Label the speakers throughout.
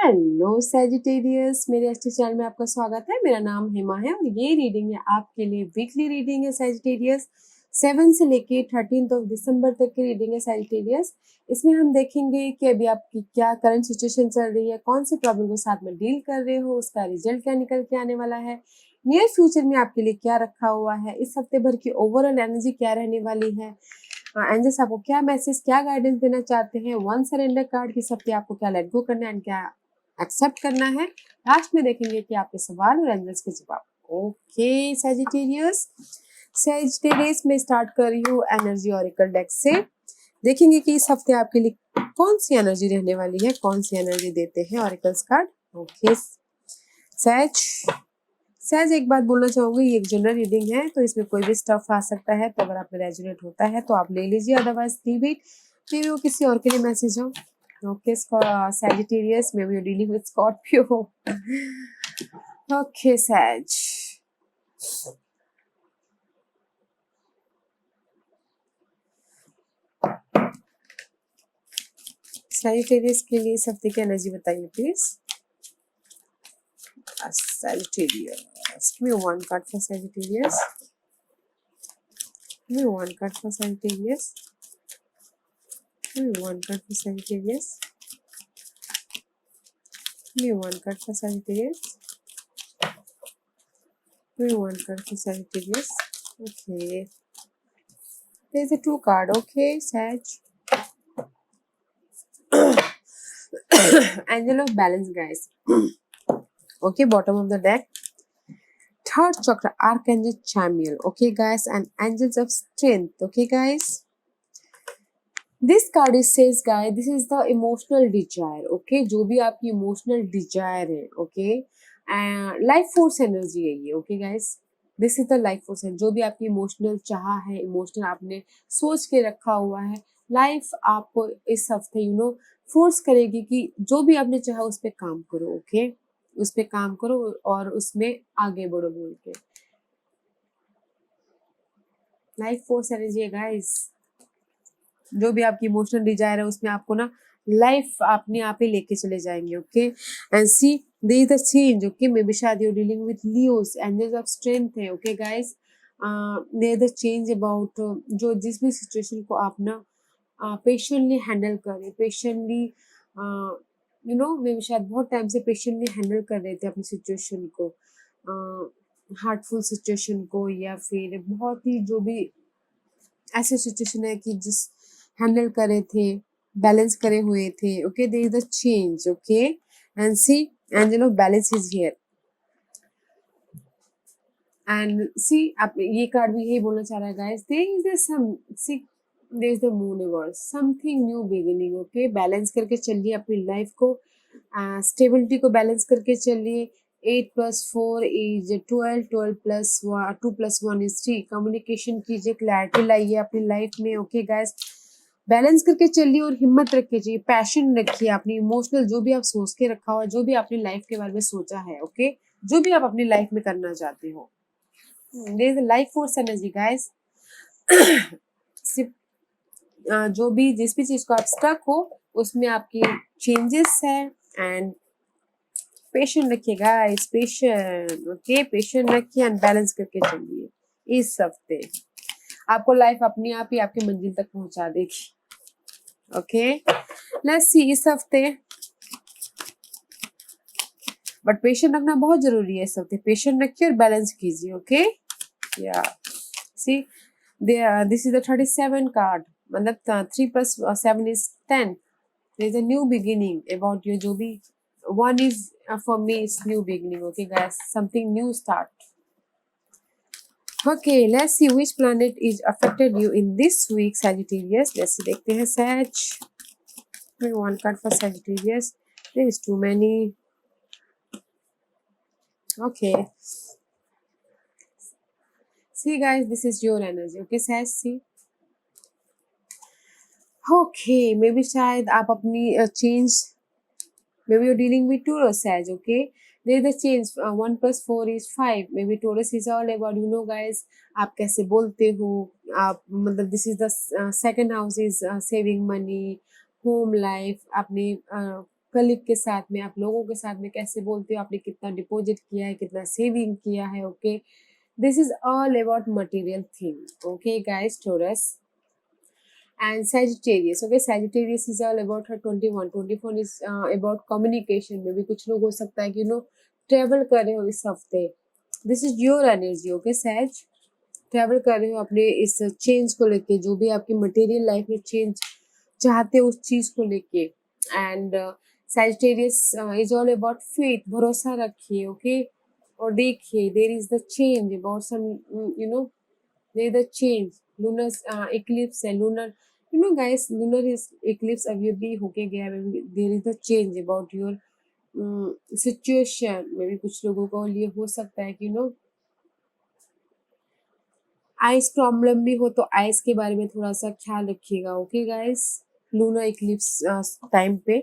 Speaker 1: Hello Sagittarius, मेरे HT channel में आपका स्वागत है। मेरा नाम हेमा है और ये रीडिंग है आपके लिए वीकली रीडिंग है सैजिटेरियस। 7 से लेके 13 दिसंबर तक की रीडिंग है सैजिटेरियस। इसमें हम देखेंगे कि अभी आपकी क्या करंट सिचुएशन चल रही है, कौन सी प्रॉब्लम के साथ में डील कर रहे हो, उसका रिजल्ट क्या निकल के आने वाला है, नियर फ्यूचर में आपके लिए क्या रखा हुआ है, इस हफ्ते भर की ओवरऑल एनर्जी क्या रहने वाली है, एंजल्स आपको क्या मैसेज क्या गाइडेंस देना चाहते हैं, वन सरेंडर कार्ड की हफ्ते आपको क्या लेट गो करना है एंड क्या एक्सेप्ट करना है। लास्ट में देखेंगे कि आपके सवाल और एंजल्स के जवाब। ओके सैजिटेरियस में स्टार्ट कर रही हूँ एनर्जी ऑरिकल डेक से। देखेंगे कि इस हफ्ते आपके लिए कौन सी एनर्जी रहने वाली है, कौन सी एनर्जी देते हैं ऑरिकल्स कार्ड। ओके सैज एक बात बोलना चाहूंगी, ये एक जनरल रीडिंग है तो इसमें कोई भी स्टफ आ सकता है, तो अगर आप में रेजोनेट होता है तो आप ले लीजिए, अदरवाइज लीव इट। मे वो किसी और के लिए मैसेज हो। Okay Sagittarius, maybe you dealing with Scorpio. Okay सैज, सैजिटेरियस के लिए इस हफ्ते की एनर्जी बताइए please. Sagittarius. Give me one card for Sagittarius. Give me one card for Sagittarius. Give me one card for Sagittarius. Give me one card for Sagittarius. Give me one card for Sagittarius. Okay. There's a 2 card. Okay, Sag. Angel of Balance, guys. Okay, bottom of the deck. Third chakra, Archangel Chamuel. Okay, guys, and Angels of Strength. Okay, guys. This card is says, guys, this is the emotional desire. Okay, जो भी आपकी emotional desire है, okay, life force energy है ये. Okay, guys, this is the life force है. जो भी आपकी emotional चाह है, emotional आपने सोच के रखा हुआ है, लाइफ आपको इस हफ्ते फोर्स करेगी कि जो भी आपने चाहा उस पर काम करो। ओके, उस पर काम करो और उसमें आगे बढ़ो बोल के। लाइफ फोर्स एनर्जी है गाइस, जो भी आपकी इमोशनल डिजायर है उसमें आपको ना लाइफ अपने आप ही लेके चले जाएंगे। Okay, and see there is the change. Okay, maybe शायद you dealing with Leos, angels of strength है। Okay guys, there is the change about जो जिस भी सिचुएशन को आप ना पेशेंटली हैंडल करें, पेशेंटली मे बी शायद बहुत टाइम से पेशेंटली हैंडल कर रहे थे अपनी सिचुएशन को, हार्टफुल सिचुएशन को, या फिर बहुत ही जो भी ऐसी सिचुएशन है कि जिस हैंडल करे थे, बैलेंस करे हुए थे। Okay, there is the change. Okay, and see angel of balance is here and see आप ये कार्ड भी यही बोलना चाह रहा है guys, there is some see there is the moon universe, something new beginning. Okay, balance करके चलिए अपनी लाइफ को, स्टेबिलिटी को बैलेंस करके चलिए। 8 + 4 इज 12, 12 + 2 + 1 इज 3। कम्युनिकेशन कीजिए, क्लैरिटी लाइए अपनी लाइफ में। ओके गाइस, बैलेंस करके चलिए और हिम्मत रखिए, चाहिए पैशन रखिए, अपनी इमोशनल जो भी आप सोच के रखा हुआ, जो भी अपनी लाइफ के बारे में सोचा है, ओके, जो भी आप अपनी लाइफ में करना चाहते हो, there is a life force energy guys. जो भी जिस भी चीज को आप स्टक हो उसमें आपकी चेंजेस है, एंड पेशेंट रखिए गाइस, पेशेंट। ओके, पेशेंट रखिए एंड बैलेंस करके चलिए। इस हफ्ते आपको लाइफ अपने आप ही आपकी मंजिल तक पहुंचा देगी। ओके, लेट्स सी इस हफ्ते, बट पेशेंट रखना बहुत जरूरी है इस हफ्ते। पेशेंट रखिए और बैलेंस कीजिए। ओके, या see this is the 37 card, मतलब 3 + 7 is 10। There is a new beginning about you, जो भी 1 is for me is new beginning. Okay guys, something new start. Okay, let's see which planet is affected you in this week Sagittarius. let's see, देखते हैं Sag, one card for Sagittarius. There is too many. Okay, see guys, this is your energy. Okay Sag, see, okay, maybe शायद आप अपनी change, maybe you're dealing with Taurus Sag. Okay, there is a change. 1 + 4 is 5. maybe Taurus is all about guys, आप कैसे बोलते हो, आप मतलब this is the second house is saving money, home life, अपनी कलीग के साथ में, आप लोगों के साथ में कैसे बोलते हो, आपने कितना डिपॉजिट किया है, कितना सेविंग किया है, okay. This is all about material thing, okay guys, taurus and Sagittarius. Okay, Sagittarius is all about her 21. 24 is about communication. में भी कुछ लोग हो सकता है कि ट्रेवल कर रहे हो इस हफ्ते. This is your energy. Okay सैज, ट्रेवल कर रहे हो अपने इस चेंज को लेके, जो भी आपकी मटेरियल लाइफ में चेंज चाहते हो उस चीज को लेके. And Sagittarius is all about faith. भरोसा रखिए, ओके. और देखिए there is the change about some there is the change. Lunar eclipse है, lunar guys, lunar is eclipse अभी भी होके गया है. There is the change about your situation. मे भी कुछ लोगों को लिए हो सकता है कि आइस प्रॉब्लम भी हो, तो आइस के बारे में थोड़ा सा ख्याल रखिएगा, okay guys, lunar eclipse time पे.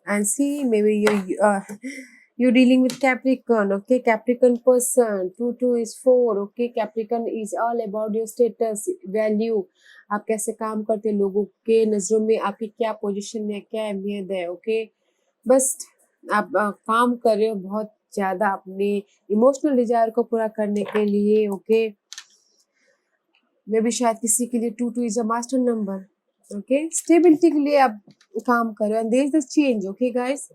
Speaker 1: And see maybe you're dealing with Capricorn, okay. Capricorn person, 2 is 4, okay. Capricorn is all about your status, value. आप कैसे काम करते हैं, लोगों के नजरों में आपकी क्या पोजीशन है, क्या अहमियत है, ओके. बस आप काम कर रहे हो बहुत ज्यादा अपने इमोशनल डिजायर को पूरा करने के लिए, ओके. मे भी शायद किसी के लिए 2 is a master number, okay. Stability के लिए आप काम कर रहे हो. And there is the change, okay guys.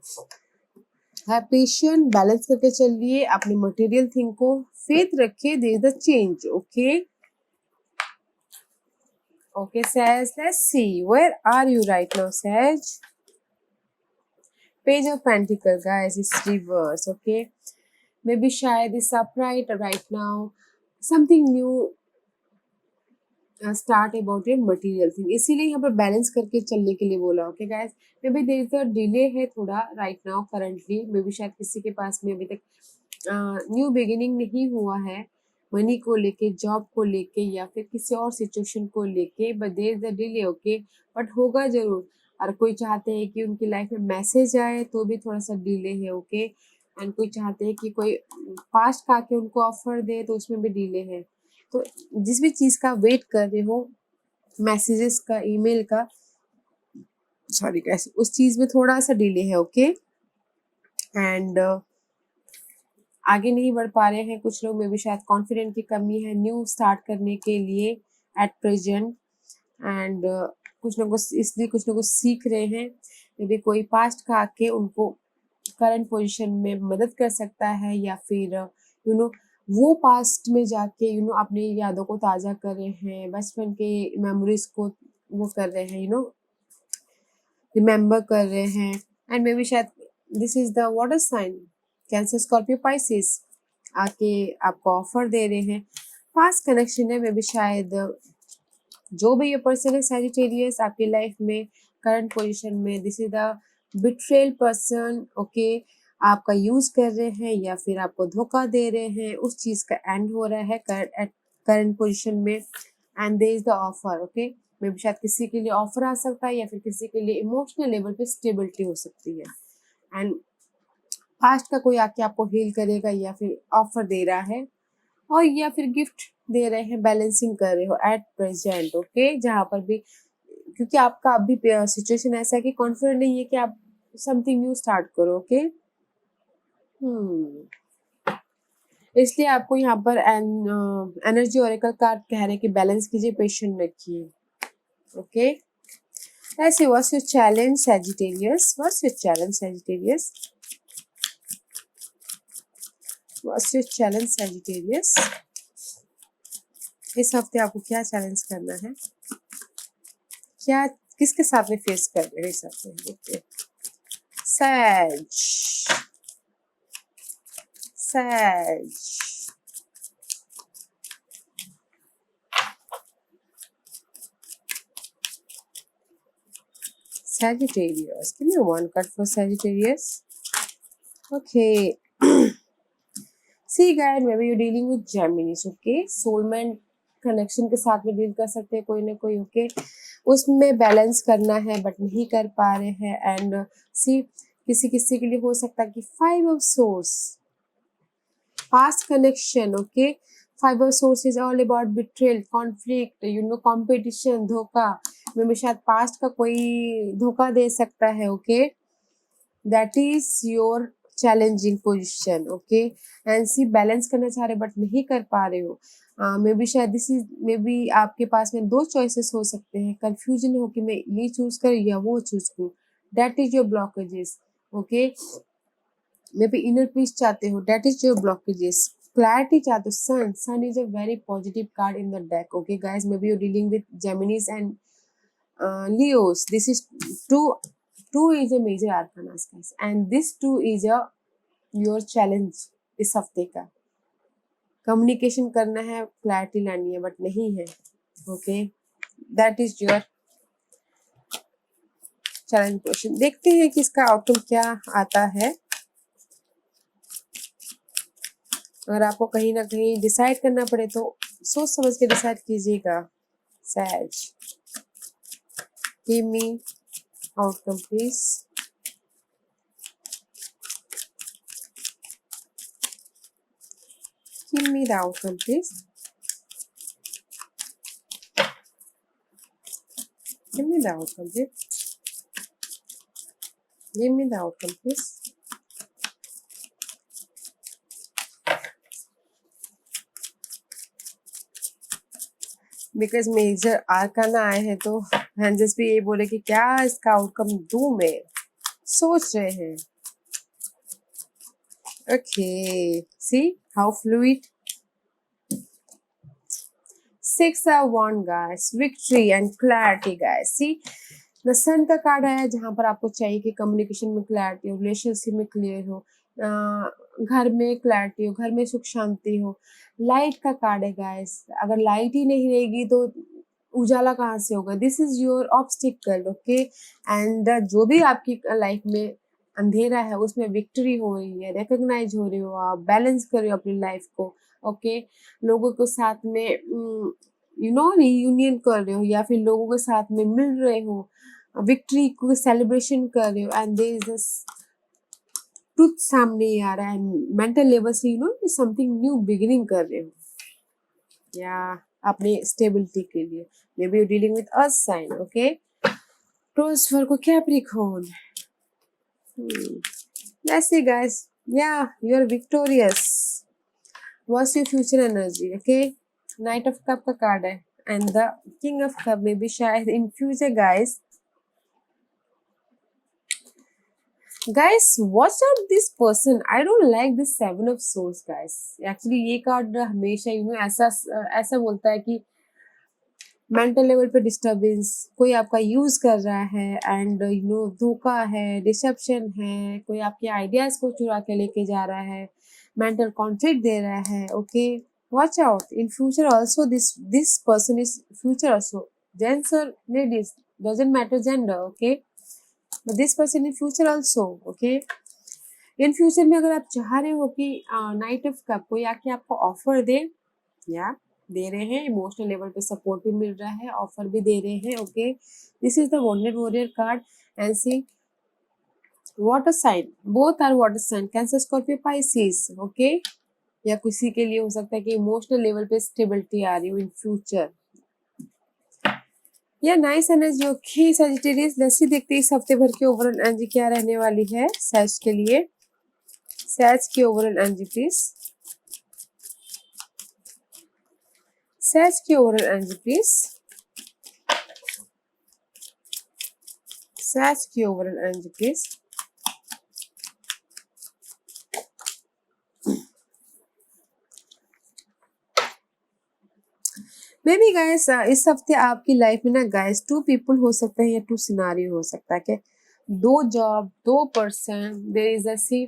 Speaker 1: है पेशेंट, बैलेंस करके चलिए अपने मटेरियल थिंग को, फेथ रखिए. There is the change, okay. Okay says, let's see where are you right now says. Page of pentacle guys is reverse, okay. Maybe शायद is upright right now. Something new start about your material thing, इसीलिए यहाँ पर balance करके चलने के लिए बोला, okay guys. Maybe there is a delay है थोड़ा right now currently. Maybe शायद किसी के पास में अभी तक न्यू बिगिनिंग नहीं हुआ है मनी को लेके, जॉब को लेके, या फिर किसी और सिचुएशन को लेके. But there is a delay, okay. But होगा जरूर. और कोई चाहते हैं कि उनकी लाइफ में मैसेज आए, तो भी थोड़ा सा डिले है, ओके. एंड कोई चाहते हैं कि कोई पास्ट का आके उनको ऑफर दे, तो उसमें भी डिले है. तो जिस भी चीज का वेट कर रहे हो, मैसेजेस का, ईमेल का, सॉरी गाइस, उस चीज में थोड़ा सा डिले है, ओके. एंड आगे नहीं बढ़ पा रहे हैं कुछ लोग. में भी शायद कॉन्फिडेंट की कमी है न्यू स्टार्ट करने के लिए एट प्रेजेंट. एंड कुछ लोग इसलिए कुछ लोग सीख रहे हैं. मे बी कोई पास्ट का आके उनको करंट पोजीशन में मदद कर सकता है, या फिर वो पास्ट में जाके अपनी यादों को ताज़ा कर रहे हैं, बचपन के मेमोरीज को वो कर रहे हैं, रिमेम्बर कर रहे हैं. एंड मे बी शायद this is the water sign, cancer, Scorpio, Pisces आके आपको ऑफर दे रहे हैं. पास्ट कनेक्शन है. मे बी शायद जो भी ये पर्सन है सैजिटेरियस आपकी लाइफ में करंट पोजीशन में, this is the betrayal person, okay. आपका यूज कर रहे हैं या फिर आपको धोखा दे रहे हैं, उस चीज का एंड हो रहा है करंट पोजीशन में. And there is the offer, okay. Maybe शायद किसी के लिए ऑफर आ सकता है, या फिर किसी के लिए इमोशनल लेवल पे स्टेबिलिटी हो सकती है. एंड पास्ट का कोई आके आपको हील करेगा, या फिर ऑफर दे रहा है, और या फिर गिफ्ट दे रहे हैं, बैलेंसिंग कर रहे हो एट प्रेजेंट, ओके. जहाँ पर भी, क्योंकि आपका अभी सिचुएशन ऐसा है कि कॉन्फिडेंट नहीं है कि आप समथिंग न्यू स्टार्ट करो, ओके. इसलिए आपको यहाँ पर एनर्जी ओरेकल कार्ड कह रहे हैं कि बैलेंस कीजिए, पेशेंट रखिए, ओके. ऐसे what's your challenge Sagittarius, what's your challenge Sagittarius, what's your challenge Sagittarius. इस हफ्ते आपको क्या चैलेंज करना है, क्या किसके साथ में फेस कर रहे हैं इस हफ्ते, ओके. सैज, सैज, Sagittarius. Give me one card for Sagittarius. Okay. See guys, maybe you're dealing with Geminis, okay? Soulmate connection के साथ में डील कर सकते हैं कोई ना कोई, ओके. उसमें बैलेंस करना है बट नहीं कर पा रहे हैं. एंड सी किसी किसी के लिए हो सकता है कि 5 of Swords, past connection, okay. 5 of Swords is all about betrayal, conflict, competition, धोखा. मे भी शायद पास्ट का कोई धोखा दे सकता है, okay. That is your challenging position, okay. And see balance करना चाह रहे बट नहीं कर पा रहे हो। मे बी शायद दिस इज मे बी आपके पास में दो चॉइसेस हो सकते हैं, कंफ्यूजन हो कि मैं ये चूज करूँ या वो चूज करूँ। That is your blockages, okay. Maybe inner peace चाहते हो, that is your blockages. Clarity चाहते हो, sun is a very positive card in the deck, okay guys. Maybe you dealing with Geminis and Leos. This is two is a major arcana, guys, and this two is your challenge इस हफ्ते का। Communication करना है, clarity लानी है, but नहीं है, okay. That is your challenge question. देखते हैं कि इसका आउटकम क्या आता है। अगर आपको कहीं ना कहीं डिसाइड करना पड़े तो सोच समझ के डिसाइड कीजिएगा। सैज, give me outcome please. Give me the outcome, please. Give me the outcome, please. Give me the outcome, please. Because major arcana आए हैं तो हैंजस भी ये बोले कि क्या इसका आउटकम दूं मैं, सोच रहे हैं। Okay, see how fluid. 6 of Wands, guys, victory and clarity, guys. See, the sun का कार्ड आया जहां पर आपको चाहिए कि कम्युनिकेशन में क्लैरिटी हो, रिलेशनशिप में क्लियर हो, घर में क्लैरिटी हो, घर में सुख शांति हो। लाइट का कार्ड है गाइस, अगर लाइट ही नहीं रहेगी तो उजाला कहाँ से होगा। This is your obstacle, okay. And जो भी आपकी लाइफ में अंधेरा है उसमें विक्ट्री हो रही है, रिकॉग्नाइज हो रही हो, आप बैलेंस कर रहे हो अपनी लाइफ को, ओके। लोगों के साथ में रियूनियन कर रहे हो या फिर लोगों के साथ में मिल रहे हो, विक्ट्री को सेलिब्रेशन कर रहे हो। And there is this truth सामने आ रहा है, मेंटल लेवल से समथिंग न्यू बिगिनिंग कर रहे हो या अपने स्टेबिलिटी के लिए। Maybe you dealing with earth sign, okay. Taurus, Virgo, Capricorn. Let's see, guys. Yeah, you're victorious. What's your future energy? Okay, Knight of Cup का card है and the King of Cup may be शायद in future, guys. Guys, watch out this person. I don't like this Seven of Swords, guys. Actually ये card हमेशा ऐसा बोलता है कि mental level पे डिस्टर्बेंस, कोई आपका यूज कर रहा है एंड धोखा है, डिसेप्शन है, कोई आपके आइडियाज को चुरा के लेके जा रहा है, मेंटल कॉन्फ्लिक्ट दे रहा है, okay. Watch out in future also, this person is future also, gents और ladies, doesn't matter gender, okay. But this person in future also, okay. In future में अगर आप चाह रहे हो कि नाइट ऑफ कप कोई आके आपको ऑफर दे या दे रहे हैं, इमोशनल लेवल पे सपोर्ट भी मिल रहा है, ऑफर भी दे रहे हैं, okay. This is the wounded warrior card and see water sign, both are water sign, cancer, Scorpio, Pisces, okay. या किसी के लिए हो सकता है कि इमोशनल लेवल पे स्टेबिलिटी आ रही हो इन फ्यूचर या nice energy, okay. Sagittarius, let's see देखते हैं इस हफ्ते भर की ओवरऑल एनर्जी क्या रहने वाली है सैज के लिए। सैज की ओवरऑल एनर्जी प्लीज, सैज की ओवरऑल एनर्जी प्लीज, सैज की overall energy please. May be guys इस हफ्ते आपकी लाइफ में ना गाइस 2 पीपल हो सकते हैं या 2 सिनारियो हो सकता है कि 2 जॉब, 2 पर्सन, देयर इज ऐसी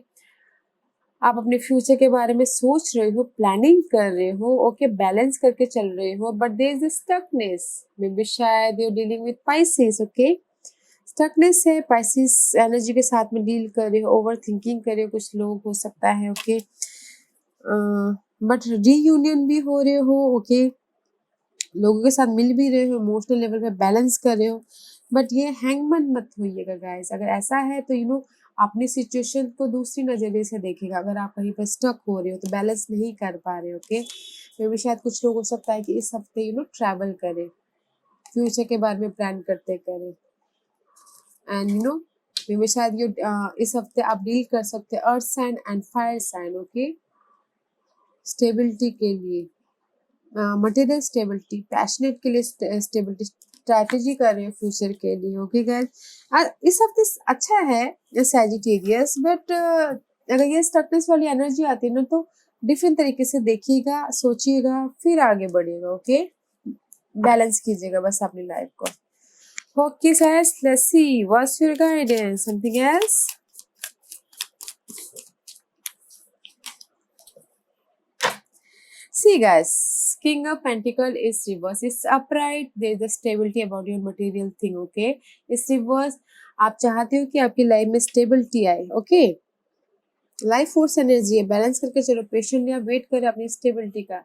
Speaker 1: आप अपने फ्यूचर के बारे में सोच रहे हो, प्लानिंग कर रहे हो, ओके, बैलेंस करके चल रहे हो, but there is stuckness. Maybe शायद you dealing with Pisces, okay. Stuckness है, पाइसिस एनर्जी के साथ में डील कर रहे हो, ओवर थिंकिंग कर रहे हो कुछ लोग, हो सकता है, ओके। बट रीयूनियन भी हो रहे हो, ओके। लोगों के साथ मिल भी रहे हो, इमोशनल लेवल पे बैलेंस कर रहे हो, बट ये हैंगमैन मत होइएगा गाइस। अगर ऐसा है तो अपनी सिचुएशन को दूसरी नजरिए से देखेगा। अगर आप कहीं पर स्टक हो रहे हो तो बैलेंस नहीं कर पा रहे हो, ओके। मे भी शायद कुछ लोग हो सकता है कि इस हफ्ते ट्रैवल करें, फ्यूचर के बारे में प्लान करते करें। And you know maybe शायद इस हफ्ते आप डील कर सकते हैं earth sign and fire sign, okay, stability के लिए, मटेरियल स्टेबिलिटी, पैशनेट के लिए स्टेबिलिटी, स्ट्रैटेजी कर रहे हैं फ्यूचर के लिए, ओके गाइस। इस हफ्ते अच्छा है सैजिटेरियस, बट अगर ये स्टकनेस वाली एनर्जी आती है ना तो डिफरेंट तरीके से देखिएगा, सोचिएगा, फिर आगे बढ़िएगा, ओके, बैलेंस कीजिएगा बस अपनी लाइफ को। Okay, guys, let's see. What's your guidance? Something else? See, guys, King of Pentacle is reverse. It's upright. There is a stability about your material thing. Okay, it's reverse. आप चाहते हो कि आपकी life में stability आए, okay, life force energy है, balance करके चलो, पेशेंटली आप वेट करें अपनी स्टेबिलिटी का।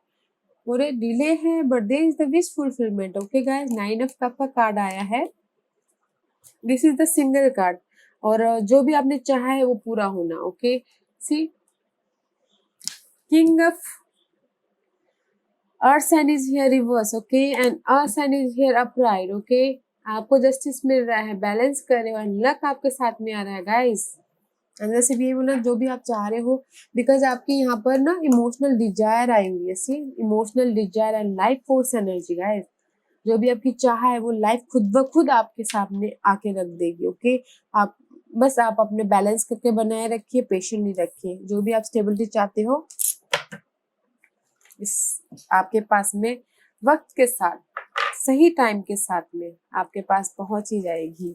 Speaker 1: पूरे डिले है but there is the wish fulfilment, okay guys. 9 of cup का कार्ड आया है, this is the single card, और जो भी आपने चाहा है वो पूरा होना, okay. See, king of earth sign is here reverse, okay, and earth sign is here upright, okay. आपको जस्टिस मिल रहा है, बैलेंस कर रहे हो, एंड लक आपके साथ में आ रहा है गाइस। अंदर से भी ये बोला जो भी आप चाह रहे हो, बिकॉज आपकी यहाँ पर ना इमोशनल डिजायर आई हुई है, see, emotional desire and life force energy guys. जो भी आपकी चाह है वो लाइफ खुद ब खुद आपके सामने आके रख देगी, ओके। आप बस आप अपने बैलेंस करके बनाए रखिए, पेशेंटली रखिए। जो भी आप स्टेबिलिटी चाहते हो इस आपके पास में वक्त के साथ, सही टाइम के साथ में आपके पास पहुंच ही जाएगी।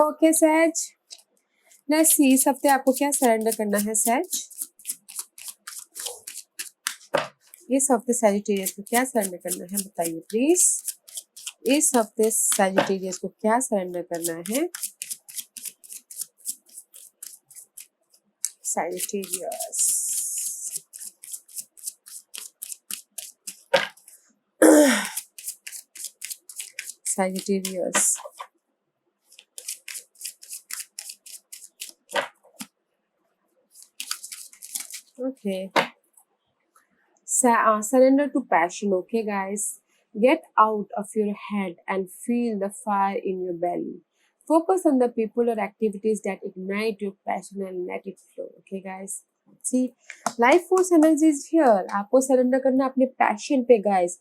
Speaker 1: ओके सहज, लेट्स सी इस हफ्ते आपको क्या सरेंडर करना है सहज। इस हफ्ते सैजिटेरियस को क्या सरेंडर करना है बताइए प्लीज। इस हफ्ते सैजिटेरियस को क्या सरेंडर करना है Sagittarius. Sagittarius, okay, surrender to passion, okay guys. Get out of your head and feel the fire in your belly. Focus on the people or activities that ignite your passion and let it flow, okay guys. See, life force energy is here. आपको surrender करना अपने passion पे guys.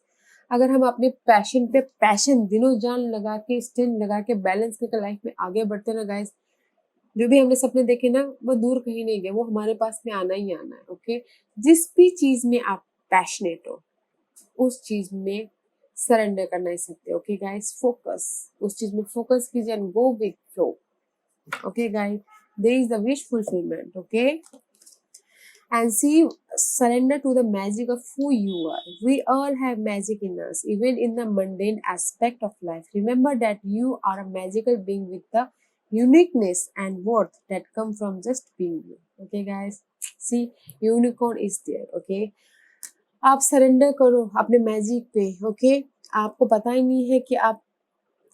Speaker 1: अगर हम अपने passion पे passion दिनों जान लगा के, स्टेन लगा के, बैलेंस करके लाइफ में आगे बढ़ते ना गाइस, जो भी हमने सपने देखे ना वो दूर कहीं नहीं गए, वो हमारे पास में आना ही आना है, ओके। जिस भी चीज में आप पैशनेट हो उस चीज में सरेंडर करना ही सकते, ओके गाइस। फोकस, उस चीज में फोकस कीजिए and go with flow, okay guys. There is the wish fulfilment, okay, and see, surrender to the magic of who you are. We all have magic in us, even in the mundane aspect of life. Remember that you are a magical being with the uniqueness and worth that come from just being you, okay guys. See, unicorn is there, okay. आप surrender करो अपने magic पे, okay. आपको पता ही नहीं है कि आप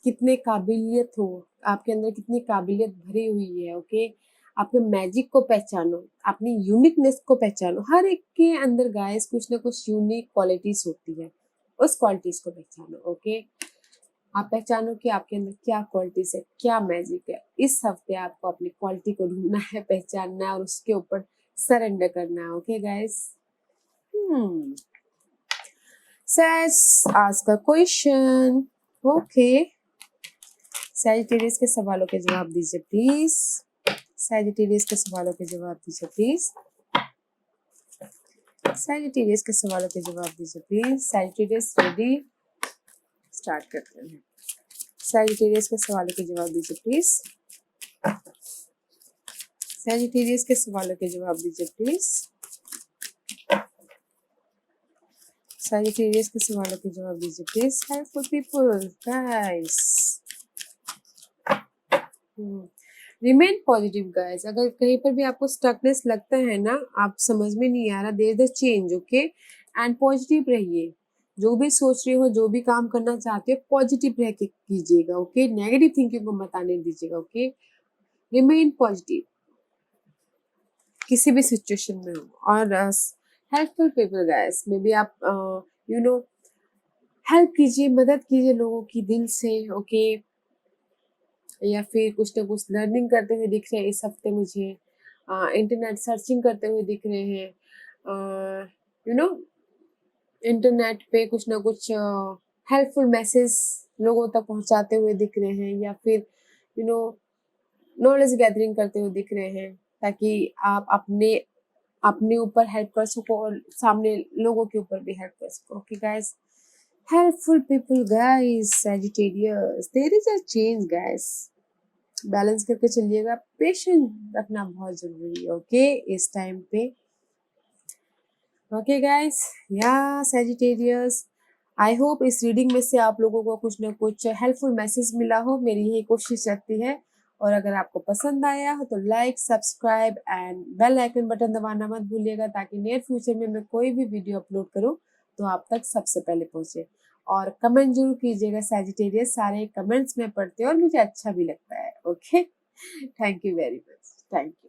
Speaker 1: कितने काबिलियत हो, आपके अंदर कितनी काबिलियत भरी हुई है, ओके। आपके मैजिक को पहचानो, अपनी यूनिकनेस को पहचानो। हर एक के अंदर गाइस कुछ ना कुछ यूनिक क्वालिटीज होती है, उस क्वालिटीज को पहचानो, ओके। आप पहचानो कि आपके अंदर क्या क्वालिटीज है, क्या मैजिक है। इस हफ्ते आपको अपनी क्वालिटी को ढूंढना है, पहचानना है और उसके ऊपर सरेंडर करना है, ओके गाइस। आज का क्वेश्चन, ओके, सैजिटेरियस के सवालों के जवाब दीजिए प्लीज। सैजिटेरियस के सवालों के जवाब दीजिए प्लीज। सैजिटेरियस के सवालों के जवाब दीजिए प्लीज। सैजिटेरियस रेडी, स्टार्ट करते हैं। सैजिटेरियस के सवालों के जवाब दीजिए प्लीज। सैजिटेरियस के सवालों के जवाब दीजिए प्लीज। सैजिटेरियस के सवालों के जवाब दीजिए please. Helpful people guys, remain positive guys. अगर कहीं पर भी आपको स्टकनेस लगता है ना, आप समझ में नहीं आ रहा, there is a change, okay, and positive रहिए। जो भी सोच रहे हो, जो भी काम करना चाहते हो, पॉजिटिव रह के कीजिएगा, ओके। नेगेटिव थिंकिंग को मत आने दीजिएगा, ओके। रिमेन पॉजिटिव किसी भी सिचुएशन में हो। और helpful people guys, may be आप यू नो हेल्प कीजिए, मदद कीजिए लोगों की दिल से, ओके। या फिर कुछ ना कुछ लर्निंग करते हुए दिख रहे हैं इस हफ्ते मुझे, इंटरनेट सर्चिंग करते हुए दिख रहे हैं, यू नो इंटरनेट पे कुछ ना कुछ हेल्पफुल मैसेज लोगों तक पहुंचाते हुए दिख रहे हैं, या फिर यू नो नॉलेज गैदरिंग करते हुए दिख रहे हैं, ताकि आप अपने अपने ऊपर हेल्प कर सको और सामने लोगों के ऊपर भी हेल्प कर सको, okay guys. Helpful people guys, Sagittarius, there is a change guys, balance करके चलिएगा, पेशेंस रखना बहुत जरूरी है, ओके, इस टाइम पे, ओके गाइस। या सैजिटेरियस, आई होप इस रीडिंग में से आप लोगों को कुछ ना कुछ हेल्पफुल मैसेज मिला हो, मेरी यही कोशिश रहती है। और अगर आपको पसंद आया हो तो like, subscribe and bell icon button दबाना मत भूलिएगा, ताकि नियर फ्यूचर में मैं कोई भी वीडियो अपलोड करूं तो आप तक सबसे पहले पहुंचे। और कमेंट जरूर कीजिएगा सैजिटेरियस, सारे कमेंट्स मैं पढ़ती हूँ और मुझे अच्छा भी लगता है, okay. Thank you very much, thank you.